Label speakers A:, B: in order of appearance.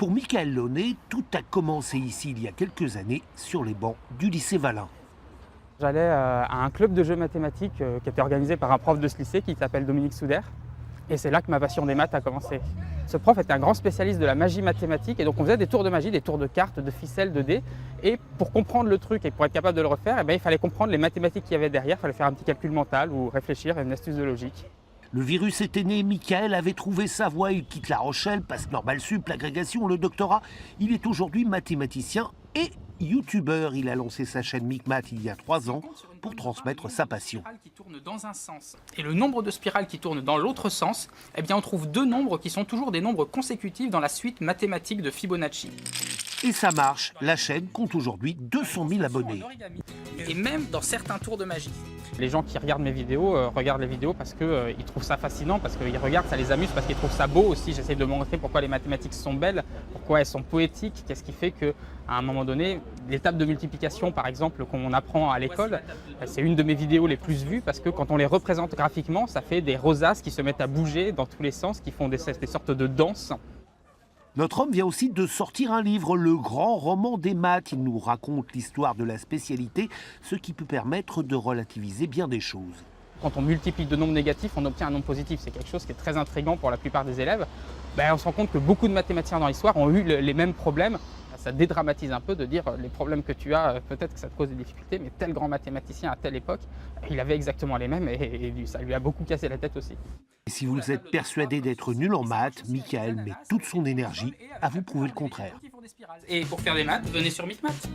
A: Pour Michael Launay, tout a commencé ici il y a quelques années sur les bancs du lycée Valin.
B: J'allais à un club de jeux mathématiques qui était organisé par un prof de ce lycée qui s'appelle Dominique Souder. Et c'est là que ma passion des maths a commencé. Ce prof était un grand spécialiste de la magie mathématique et donc on faisait des tours de magie, des tours de cartes, de ficelles, de dés. Et pour comprendre le truc et pour être capable de le refaire, il fallait comprendre les mathématiques qu'il y avait derrière, il fallait faire un petit calcul mental ou réfléchir à une astuce de logique.
A: Le virus était né, Michael avait trouvé sa voie, il quitte La Rochelle, passe Normal Sup, l'agrégation, le doctorat. Il est aujourd'hui mathématicien et youtubeur. Il a lancé sa chaîne Micmath il y a 3 ans pour transmettre sa passion.
C: Qui tourne dans un sens et le nombre de spirales qui tournent dans l'autre sens, on trouve deux nombres qui sont toujours des nombres consécutifs dans la suite mathématique de Fibonacci.
A: Et ça marche, la chaîne compte aujourd'hui 200 000 abonnés.
C: Et même dans certains tours de magie.
B: Les gens qui regardent mes vidéos regardent les vidéos parce qu'ils trouvent ça fascinant, parce qu'ils regardent, ça les amuse, parce qu'ils trouvent ça beau aussi. J'essaie de montrer pourquoi les mathématiques sont belles, pourquoi elles sont poétiques, qu'est-ce qui fait qu'à un moment donné, l'étape de multiplication par exemple qu'on apprend à l'école, c'est une de mes vidéos les plus vues parce que quand on les représente graphiquement, ça fait des rosaces qui se mettent à bouger dans tous les sens, qui font des sortes de danses.
A: Notre homme vient aussi de sortir un livre, Le Grand Roman des Maths. Il nous raconte l'histoire de la spécialité, ce qui peut permettre de relativiser bien des choses.
B: Quand on multiplie deux nombres négatifs, on obtient un nombre positif. C'est quelque chose qui est très intriguant pour la plupart des élèves. On se rend compte que beaucoup de mathématiciens dans l'histoire ont eu les mêmes problèmes. Ça dédramatise un peu de dire les problèmes que tu as, peut-être que ça te cause des difficultés, mais tel grand mathématicien à telle époque, il avait exactement les mêmes et ça lui a beaucoup cassé la tête aussi.
A: Et si vous êtes persuadé d'être nul en maths, Michael met toute son énergie à vous prouver le contraire.
C: Et pour faire des maths, venez sur Micmath.